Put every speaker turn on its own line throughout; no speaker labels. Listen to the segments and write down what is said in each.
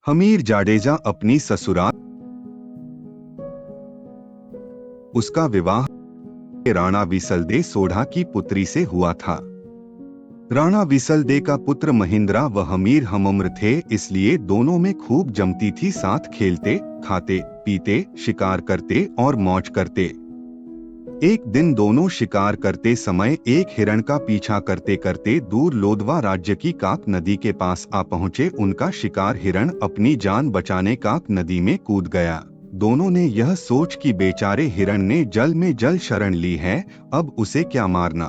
हमीर जाडेजा अपनी ससुराल। उसका विवाह राणा विसलदे सोढ़ा की पुत्री से हुआ था। राणा विसलदे का पुत्र महिंद्रा व हमीर हमउम्र थे, इसलिए दोनों में खूब जमती थी। साथ खेलते, खाते, पीते, शिकार करते और मौज करते। एक दिन दोनों शिकार करते समय एक हिरण का पीछा करते करते दूर लोदवा राज्य की काक नदी के पास आ पहुंचे। उनका शिकार हिरण अपनी जान बचाने काक नदी में कूद गया। दोनों ने यह सोच कि बेचारे हिरण ने जल में जल शरण ली है, अब उसे क्या मारना।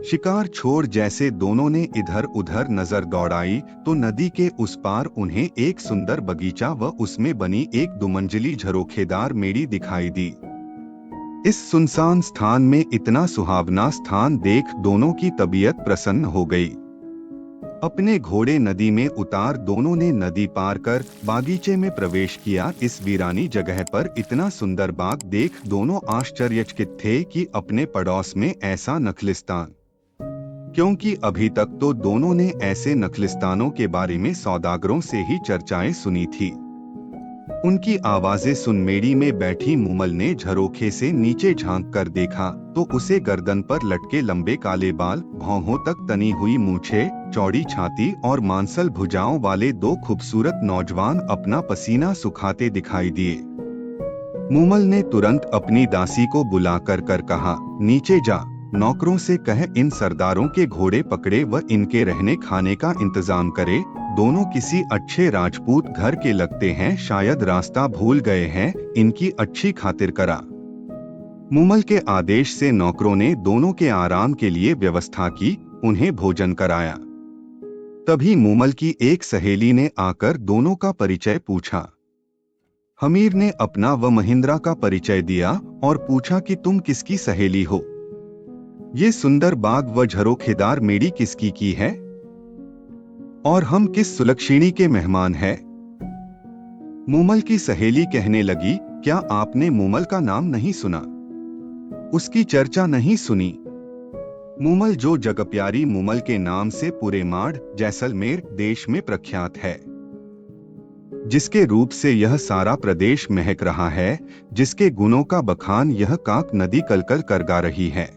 शिकार छोड़ जैसे दोनों ने इधर उधर नजर दौड़ाई तो नदी के उस पार उन्हें एक सुंदर बगीचा व उसमें बनी एक दुमंजिली झरोखेदार मेड़ी दिखाई दी। इस सुनसान स्थान में इतना सुहावना स्थान देख दोनों की तबीयत प्रसन्न हो गई। अपने घोड़े नदी में उतार दोनों ने नदी पार कर बागीचे में प्रवेश किया। इस वीरानी जगह पर इतना सुंदर बाग देख दोनों आश्चर्यचकित थे कि अपने पड़ोस में ऐसा नखलिस्तान, क्योंकि अभी तक तो दोनों ने ऐसे नखलिस्तानों के बारे में सौदागरों से ही चर्चाएं सुनी थी। उनकी आवाजें सुन मेड़ी में बैठी मूमल ने झरोखे से नीचे झांक कर देखा तो उसे गर्दन पर लटके लंबे काले बाल, भौहों तक तनी हुई मूछें, चौड़ी छाती और मांसल भुजाओं वाले दो खूबसूरत नौजवान अपना पसीना सुखाते दिखाई दिए। मूमल ने तुरंत अपनी दासी को बुलाकर कर कहा, नीचे जा, नौकरों से कह इन सरदारों के घोड़े पकड़े व इनके रहने खाने का इंतजाम करे। दोनों किसी अच्छे राजपूत घर के लगते हैं, शायद रास्ता भूल गए हैं, इनकी अच्छी खातिर करा। मूमल के आदेश से नौकरों ने दोनों के आराम के लिए व्यवस्था की, उन्हें भोजन कराया। तभी मूमल की एक सहेली ने आकर दोनों का परिचय पूछा। हमीर ने अपना व महिंद्रा का परिचय दिया और पूछा कि तुम किसकी सहेली हो? ये सुंदर बाग व झरोखेदार मेड़ी किसकी की है? और हम किस सुलक्षिणी के मेहमान हैं? मूमल की सहेली कहने लगी, क्या आपने मूमल का नाम नहीं सुना? उसकी चर्चा नहीं सुनी? मूमल जो जगप्यारी मूमल के नाम से पूरे माड़ जैसलमेर देश में प्रख्यात है, जिसके रूप से यह सारा प्रदेश महक रहा है, जिसके गुणों का बखान यह काक नदी कलकल कर गा रही है।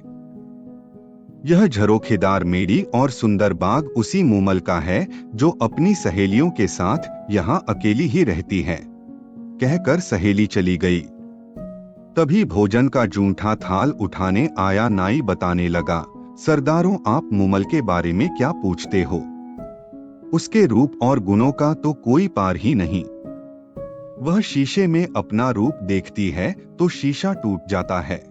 यह झरोखेदार मेड़ी और सुंदर बाग उसी मूमल का है जो अपनी सहेलियों के साथ यहाँ अकेली ही रहती है। कहकर सहेली चली गई। तभी भोजन का जूठा थाल उठाने आया नाई बताने लगा, सरदारों आप मूमल के बारे में क्या पूछते हो? उसके रूप और गुणों का तो कोई पार ही नहीं। वह शीशे में अपना रूप देखती है तो शीशा टूट जाता है।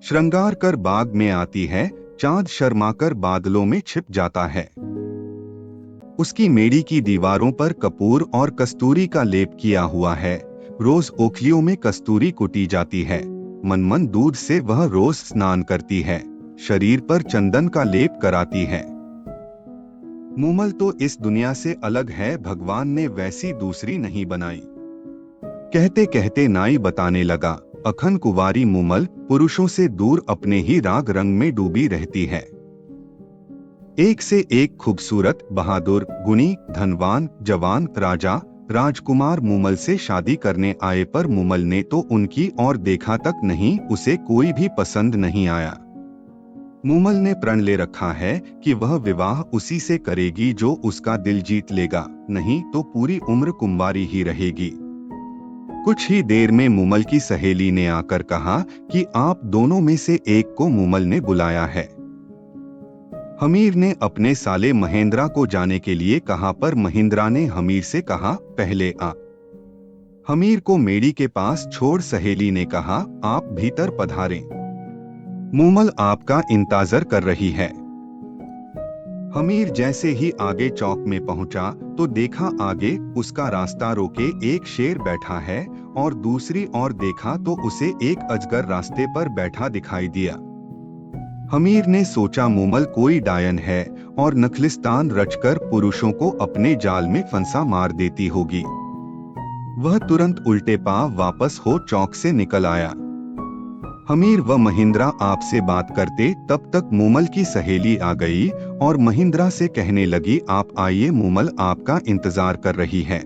श्रृंगार कर बाग में आती है, चांद शर्माकर बादलों में छिप जाता है। उसकी मेड़ी की दीवारों पर कपूर और कस्तूरी का लेप किया हुआ है। रोज ओखलियों में कस्तूरी कुटी जाती है। मनमन दूध से वह रोज स्नान करती है। शरीर पर चंदन का लेप कराती है। मूमल तो इस दुनिया से अलग है, भगवान ने वैसी दूसरी नहीं बनाई। कहते कहते नाई बताने लगा, अखन कुंवारी मूमल पुरुषों से दूर अपने ही राग रंग में डूबी रहती है। एक से एक खूबसूरत, बहादुर, गुणी, धनवान, जवान, राजा, राजकुमार मूमल से शादी करने आए पर मूमल ने तो उनकी ओर देखा तक नहीं, उसे कोई भी पसंद नहीं आया। मूमल ने प्रण ले रखा है कि वह विवाह उसी से करेगी जो उसका दिल जीत लेगा, नहीं तो पूरी उम्र कुंवारी ही रहेगी। कुछ ही देर में मूमल की सहेली ने आकर कहा कि आप दोनों में से एक को मूमल ने बुलाया है। हमीर ने अपने साले महेंद्रा को जाने के लिए कहा पर महिंद्रा ने हमीर से कहा, पहले आ। हमीर को मेड़ी के पास छोड़ सहेली ने कहा, आप भीतर पधारें, मूमल आपका इंतजार कर रही है। हमीर जैसे ही आगे चौक में पहुंचा तो देखा आगे उसका रास्ता रोके एक शेर बैठा है और दूसरी ओर देखा तो उसे एक अजगर रास्ते पर बैठा दिखाई दिया। हमीर ने सोचा मूमल कोई डायन है और नखलिस्तान रचकर पुरुषों को अपने जाल में फंसा मार देती होगी। वह तुरंत उल्टे पांव वापस हो चौक से निकल आया। हमीर व महिंद्रा आपसे बात करते तब तक मूमल की सहेली आ गई और महिंद्रा से कहने लगी, आप आइए, मूमल आपका इंतजार कर रही है।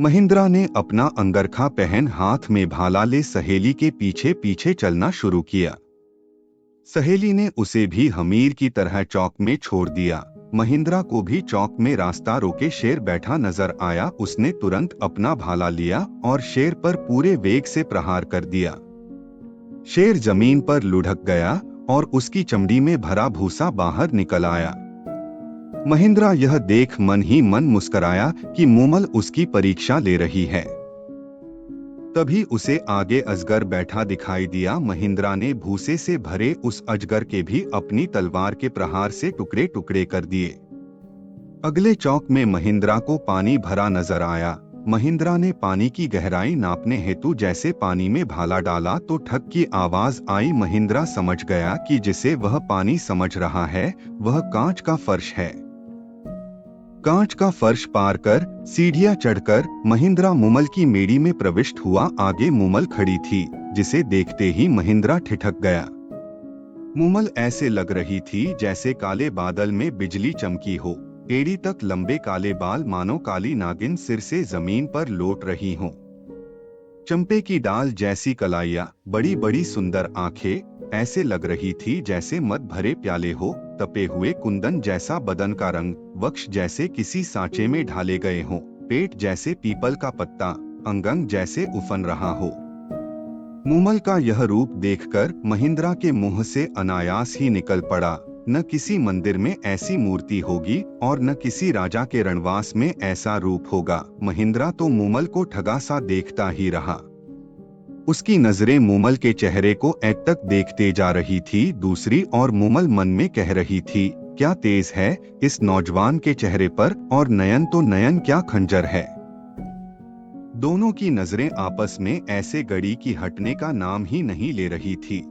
महिंद्रा ने अपना अंगरखा पहन हाथ में भाला ले सहेली के पीछे पीछे चलना शुरू किया। सहेली ने उसे भी हमीर की तरह चौक में छोड़ दिया। महिंद्रा को भी चौक में रास्ता रोके शेर बैठा नजर आया। उसने तुरंत अपना भाला लिया और शेर पर पूरे वेग से प्रहार कर दिया। शेर जमीन पर लुढ़क गया और उसकी चमड़ी में भरा भूसा बाहर निकल आया। महिंद्रा यह देख मन ही मन मुस्कराया कि मूमल उसकी परीक्षा ले रही है। तभी उसे आगे अजगर बैठा दिखाई दिया। महिंद्रा ने भूसे से भरे उस अजगर के भी अपनी तलवार के प्रहार से टुकड़े टुकड़े कर दिए। अगले चौक में महिंद्रा को पानी भरा नजर आया। महिंद्रा ने पानी की गहराई नापने हेतु जैसे पानी में भाला डाला तो ठक की आवाज आई। महिंद्रा समझ गया कि जिसे वह पानी समझ रहा है वह कांच का फर्श है। कांच का फर्श पार कर सीढ़ियां चढ़कर महिंद्रा मूमल की मेड़ी में प्रविष्ट हुआ। आगे मूमल खड़ी थी, जिसे देखते ही महिंद्रा ठिठक गया। मूमल ऐसे लग रही थी जैसे काले बादल में बिजली चमकी हो। एड़ी तक लंबे काले बाल मानो काली नागिन सिर से जमीन पर लौट रही हों। चंपे की डाल जैसी कलाइयां, बड़ी बड़ी सुंदर आंखें, ऐसे लग रही थी जैसे मद भरे प्याले हो। तपे हुए कुंदन जैसा बदन का रंग, वक्ष जैसे किसी सांचे में ढाले गए हों, पेट जैसे पीपल का पत्ता, अंग जैसे उफन रहा हो। मूमल का यह रूप देखकर महिंद्रा के मुंह से अनायास ही निकल पड़ा, न किसी मंदिर में ऐसी मूर्ति होगी और न किसी राजा के रणवास में ऐसा रूप होगा। महिंद्रा तो मूमल को ठगा सा देखता ही रहा। उसकी नजरें मूमल के चेहरे को एक तक देखते जा रही थी। दूसरी और मूमल मन में कह रही थी, क्या तेज है इस नौजवान के चेहरे पर, और नयन तो नयन क्या खंजर है। दोनों की नजरें आपस में ऐसे गड़ी कि हटने का नाम ही नहीं ले रही थी।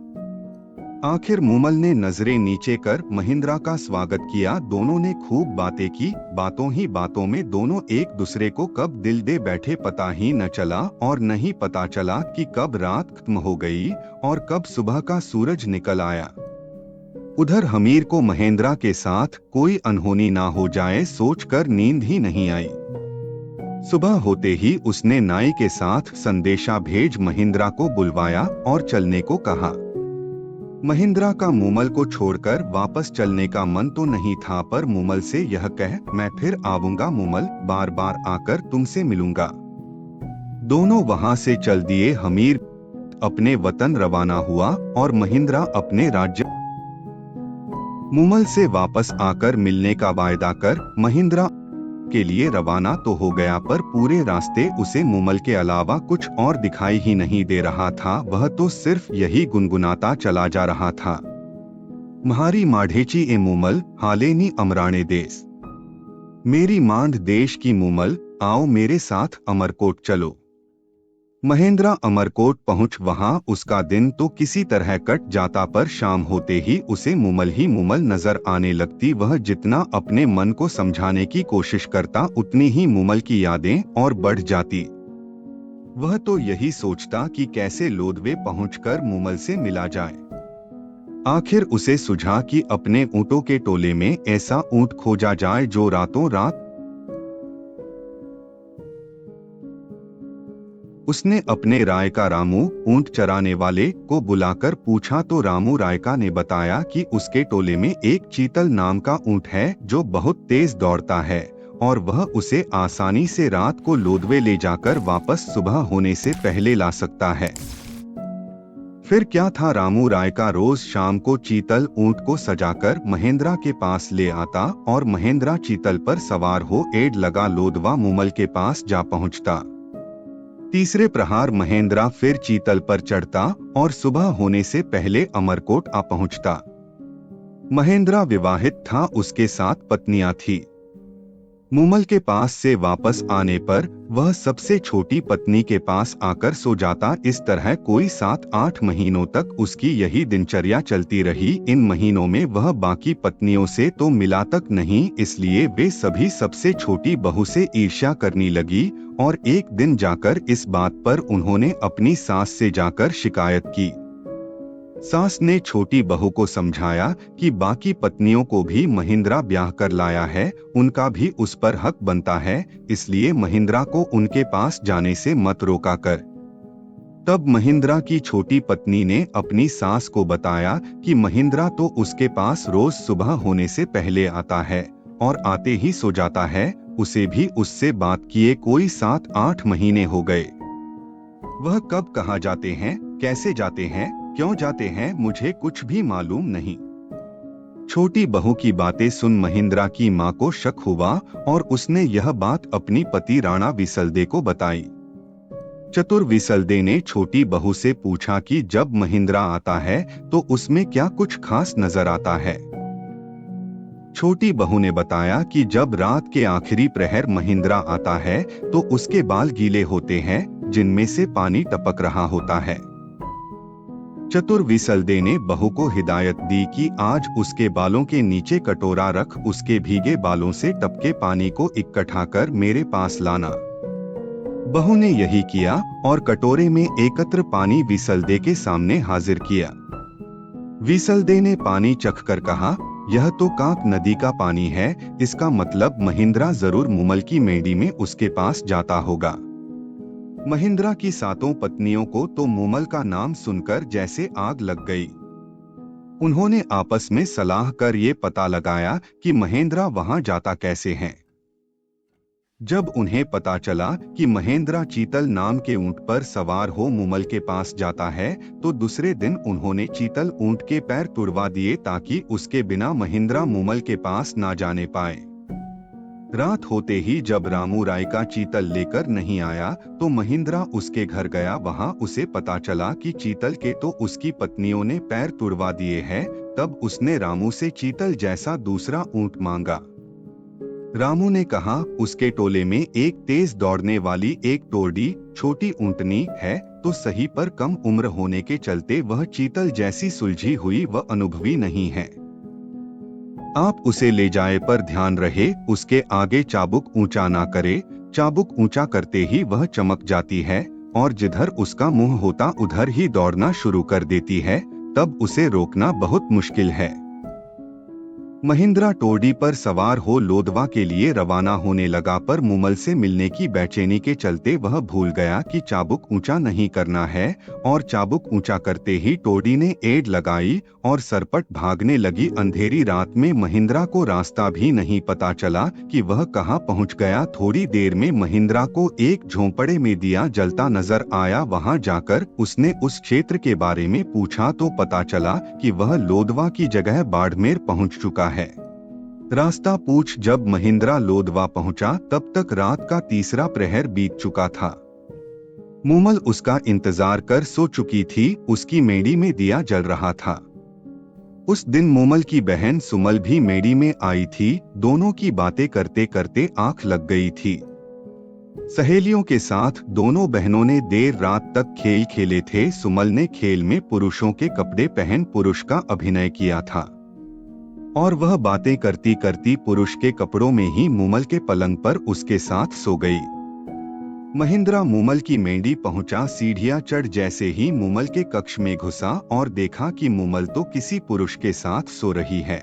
आखिर मूमल ने नजरें नीचे कर महिंद्रा का स्वागत किया। दोनों ने खूब बातें की। बातों ही बातों में दोनों एक दूसरे को कब दिल दे बैठे पता ही न चला, और न ही पता चला कि कब रात खत्म हो गई और कब सुबह का सूरज निकल आया। उधर हमीर को महिंद्रा के साथ कोई अनहोनी ना हो जाए सोचकर नींद ही नहीं आई। सुबह होते ही उसने नाई के साथ संदेशा भेज महिंद्रा को बुलवाया और चलने को कहा। महिंद्रा का मूमल को छोड़कर वापस चलने का मन तो नहीं था, पर मूमल से यह कह, मैं फिर आऊंगा मूमल, बार बार आकर तुमसे मिलूंगा। दोनों वहां से चल दिए। हमीर अपने वतन रवाना हुआ और महिंद्रा अपने राज्य। मूमल से वापस आकर मिलने का वायदा कर महिंद्रा के लिए रवाना तो हो गया, पर पूरे रास्ते उसे मूमल के अलावा कुछ और दिखाई ही नहीं दे रहा था। वह तो सिर्फ यही गुनगुनाता चला जा रहा था, म्हारी माढ़ेची ए मूमल, हालेनी अमराणे देश। मेरी मांड देश की मूमल, आओ मेरे साथ अमरकोट चलो। महिंद्रा अमरकोट पहुंच वहां उसका दिन तो किसी तरह कट जाता, पर शाम होते ही उसे मूमल ही मूमल नजर आने लगती। वह जितना अपने मन को समझाने की कोशिश करता उतनी ही मूमल की यादें और बढ़ जाती। वह तो यही सोचता कि कैसे लोदवे पहुंचकर मूमल से मिला जाए। आखिर उसे सुझा कि अपने ऊंटों के टोले में ऐसा ऊंट खोजा जाए जो रातों रात। उसने अपने रायका रामू ऊंट चराने वाले को बुलाकर पूछा तो रामू रायका ने बताया कि उसके टोले में एक चीतल नाम का ऊंट है जो बहुत तेज दौड़ता है और वह उसे आसानी से रात को लोदवे ले जाकर वापस सुबह होने से पहले ला सकता है। फिर क्या था, रामू रायका रोज शाम को चीतल ऊंट को सजाकर महिंद्रा के पास ले आता और महिंद्रा चीतल पर सवार हो एड़ लगा लोदवा मूमल के पास जा पहुंचता। तीसरे प्रहार महिंद्रा फिर चीतल पर चढ़ता और सुबह होने से पहले अमरकोट आ पहुंचता। महिंद्रा विवाहित था, उसके साथ पत्नियां थी। मूमल के पास से वापस आने पर वह सबसे छोटी पत्नी के पास आकर सो जाता। इस तरह कोई 7-8 महीनों तक उसकी यही दिनचर्या चलती रही। इन महीनों में वह बाकी पत्नियों से तो मिला तक नहीं, इसलिए वे सभी सबसे छोटी बहू से ईर्ष्या करने लगी और एक दिन जाकर इस बात पर उन्होंने अपनी सास से जाकर शिकायत की। सास ने छोटी बहू को समझाया कि बाकी पत्नियों को भी महिंद्रा ब्याह कर लाया है, उनका भी उस पर हक बनता है, इसलिए महिंद्रा को उनके पास जाने से मत रोका कर। तब महिंद्रा की छोटी पत्नी ने अपनी सास को बताया कि महिंद्रा तो उसके पास रोज सुबह होने से पहले आता है और आते ही सो जाता है, उसे भी उससे बात किए कोई 7-8 महीने हो गए। वह कब कहाँ जाते हैं, कैसे जाते हैं, क्यों जाते हैं, मुझे कुछ भी मालूम नहीं। छोटी बहू की बातें सुन महिंद्रा की मां को शक हुआ और उसने यह बात अपनी पति राणा विसलदे को बताई। चतुर विसलदे ने छोटी बहू से पूछा कि जब महिंद्रा आता है तो उसमें क्या कुछ खास नजर आता है। छोटी बहू ने बताया कि जब रात के आखिरी प्रहर महिंद्रा आता है तो उसके बाल गीले होते हैं, जिनमें से पानी टपक रहा होता है। चतुर विसलदे ने बहू को हिदायत दी कि आज उसके बालों के नीचे कटोरा रख उसके भीगे बालों से टपके पानी को इकट्ठा कर मेरे पास लाना। बहू ने यही किया और कटोरे में एकत्र पानी विसलदे के सामने हाजिर किया। विसलदे ने पानी चख कर कहा, यह तो कांक नदी का पानी है, इसका मतलब महिंद्रा जरूर मूमल की मेंढी में उसके पास जाता होगा। महिंद्रा की 7 पत्नियों को तो मूमल का नाम सुनकर जैसे आग लग गई। उन्होंने आपस में सलाह कर ये पता लगाया कि महेंद्रा वहां जाता कैसे है। जब उन्हें पता चला कि महेंद्रा चीतल नाम के ऊंट पर सवार हो मूमल के पास जाता है, तो दूसरे दिन उन्होंने चीतल ऊंट के पैर तुड़वा दिए ताकि उसके बिना महेंद्रा मूमल के पास ना जाने पाए। रात होते ही जब रामू राय का चीतल लेकर नहीं आया तो महिंद्रा उसके घर गया। वहां उसे पता चला कि चीतल के तो उसकी पत्नियों ने पैर तुड़वा दिए हैं। तब उसने रामू से चीतल जैसा दूसरा ऊंट मांगा। रामू ने कहा उसके टोले में एक तेज दौड़ने वाली एक टोरडी छोटी ऊंटनी है तो सही, पर कम उम्र होने के चलते वह चीतल जैसी सुलझी हुई व अनुभवी नहीं है। आप उसे ले जाए पर ध्यान रहे उसके आगे चाबुक ऊंचा ना करे। चाबुक ऊंचा करते ही वह चमक जाती है और जिधर उसका मुंह होता उधर ही दौड़ना शुरू कर देती है, तब उसे रोकना बहुत मुश्किल है। महिंद्रा टोरडी पर सवार हो लोदवा के लिए रवाना होने लगा, पर मूमल से मिलने की बेचैनी के चलते वह भूल गया कि चाबुक ऊंचा नहीं करना है और चाबुक ऊंचा करते ही टोरडी ने एड़ लगाई और सरपट भागने लगी। अंधेरी रात में महिंद्रा को रास्ता भी नहीं पता चला कि वह कहाँ पहुंच गया। थोड़ी देर में महिंद्रा को एक झोंपड़े में दिया जलता नजर आया। वहां जाकर उसने उस क्षेत्र के बारे में पूछा तो पता चला कि वह लोदवा की जगह बाड़मेर पहुंच चुका है। रास्ता पूछ जब महिंद्रा लोदवा पहुंचा तब तक रात का तीसरा प्रहर बीत चुका था। मूमल उसका इंतजार कर सो चुकी थी, उसकी मेड़ी में दिया जल रहा था। उस दिन मूमल की बहन सुमल भी मेड़ी में आई थी। दोनों की बातें करते करते आंख लग गई थी। सहेलियों के साथ दोनों बहनों ने देर रात तक खेल खेले थे। सुमल ने खेल में पुरुषों के कपड़े पहन पुरुष का अभिनय किया था और वह बातें करती करती पुरुष के कपड़ों में ही मूमल के पलंग पर उसके साथ सो गई। महिंद्रा मूमल की मेंढी पहुंचा। सीढ़ियां चढ़ जैसे ही मूमल के कक्ष में घुसा और देखा कि मूमल तो किसी पुरुष के साथ सो रही है।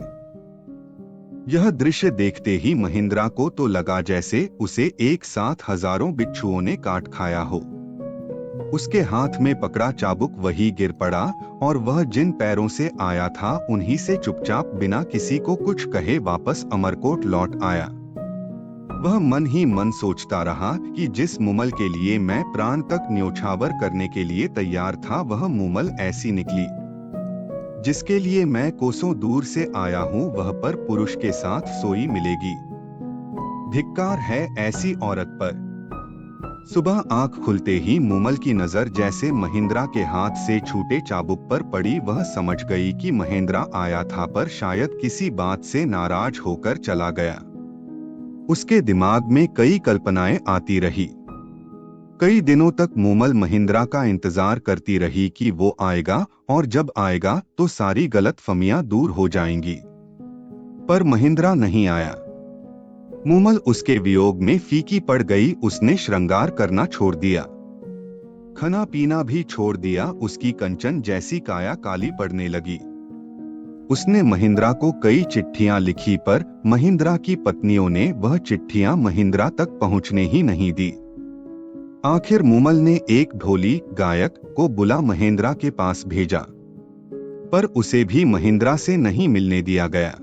यह दृश्य देखते ही महिंद्रा को तो लगा जैसे उसे एक साथ हजारों बिच्छुओं ने काट खाया हो। उसके हाथ में पकड़ा चाबुक वही गिर पड़ा और वह जिन पैरों से आया था उन्हीं से चुपचाप बिना किसी को कुछ कहे वापस अमरकोट लौट आया। वह मन ही मन सोचता रहा कि जिस मूमल के लिए मैं प्राण तक न्योछावर करने के लिए तैयार था वह मूमल ऐसी निकली। जिसके लिए मैं कोसों दूर से आया हूँ वह पर पुरुष के साथ सोई मिलेगी। धिक्कार है ऐसी औरत पर। सुबह आंख खुलते ही मूमल की नजर जैसे महिंद्रा के हाथ से छूटे चाबुक पर पड़ी। वह समझ गई कि महेंद्रा आया था पर शायद किसी बात से नाराज होकर चला गया। उसके दिमाग में कई कल्पनाएं आती रही। कई दिनों तक मूमल महिंद्रा का इंतजार करती रही कि वो आएगा और जब आएगा तो सारी गलतफहमियां दूर हो जाएंगी। पर महिंद्रा नहीं आया। मूमल उसके वियोग में फीकी पड़ गई। उसने श्रृंगार करना छोड़ दिया, खाना पीना भी छोड़ दिया। उसकी कंचन जैसी काया काली पड़ने लगी। उसने महिंद्रा को कई चिट्ठियां लिखी पर महिंद्रा की पत्नियों ने वह चिट्ठियां महिंद्रा तक पहुंचने ही नहीं दी। आखिर मूमल ने एक ढोली गायक को बुला महिंद्रा के पास भेजा, पर उसे भी महिंद्रा से नहीं मिलने दिया गया।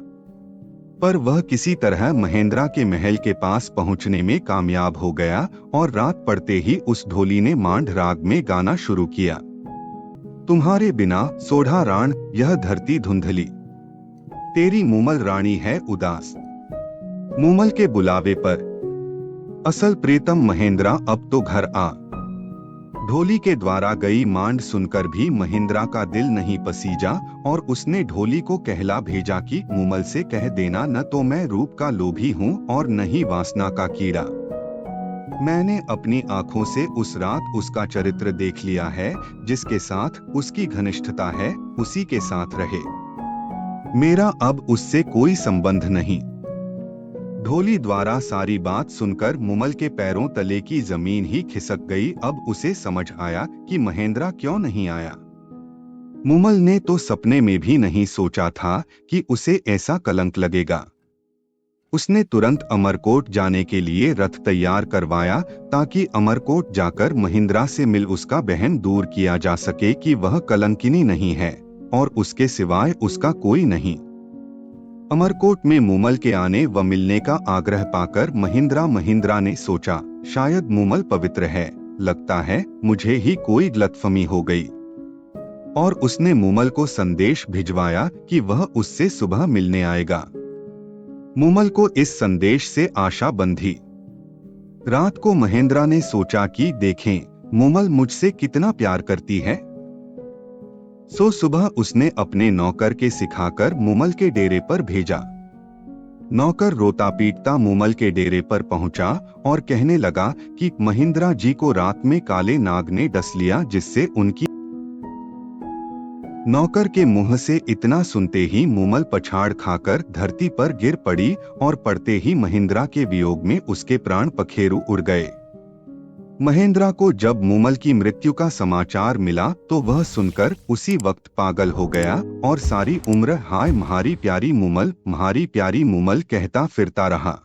पर वह किसी तरह महिंद्रा के महल के पास पहुंचने में कामयाब हो गया और रात पड़ते ही उस ढोली ने मांड राग में गाना शुरू किया। तुम्हारे बिना सोढ़ा राण यह धरती धुंधली, तेरी मूमल रानी है उदास। मूमल के बुलावे पर असल प्रीतम महिंद्रा अब तो घर आ। ढोली के द्वारा गई मांड सुनकर भी महिंद्रा का दिल नहीं पसीजा और उसने ढोली को कहला भेजा कि मूमल से कह देना, न तो मैं रूप का लोभी हूँ और न ही वासना का कीड़ा। मैंने अपनी आंखों से उस रात उसका चरित्र देख लिया है। जिसके साथ उसकी घनिष्ठता है उसी के साथ रहे। मेरा अब उससे कोई संबंध नहीं। ढोली द्वारा सारी बात सुनकर मूमल के पैरों तले की जमीन ही खिसक गई। अब उसे समझ आया कि महिंद्रा क्यों नहीं आया। मूमल ने तो सपने में भी नहीं सोचा था कि उसे ऐसा कलंक लगेगा। उसने तुरंत अमरकोट जाने के लिए रथ तैयार करवाया ताकि अमरकोट जाकर महिंद्रा से मिल उसका बहन दूर किया जा सके कि वह कलंकिनी नहीं है और उसके सिवाय उसका कोई नहीं। अमरकोट में मूमल के आने व मिलने का आग्रह पाकर महिंद्रा ने सोचा, शायद मूमल पवित्र है, लगता है मुझे ही कोई गलतफहमी हो गई। और उसने मूमल को संदेश भिजवाया कि वह उससे सुबह मिलने आएगा। मूमल को इस संदेश से आशा बंधी। रात को महिंद्रा ने सोचा कि देखें मूमल मुझसे कितना प्यार करती है। सो सुबह उसने अपने नौकर के सिखाकर मूमल के डेरे पर भेजा। नौकर रोता पीटता मूमल के डेरे पर पहुंचा और कहने लगा कि महिंद्रा जी को रात में काले नाग ने डस लिया, जिससे उनकी। नौकर के मुंह से इतना सुनते ही मूमल पछाड़ खाकर धरती पर गिर पड़ी और पड़ते ही महिंद्रा के वियोग में उसके प्राण पखेरु उड़ गए। महिंद्रा को जब मूमल की मृत्यु का समाचार मिला तो वह सुनकर उसी वक्त पागल हो गया और सारी उम्र हाय म्हारी प्यारी मूमल कहता फिरता रहा।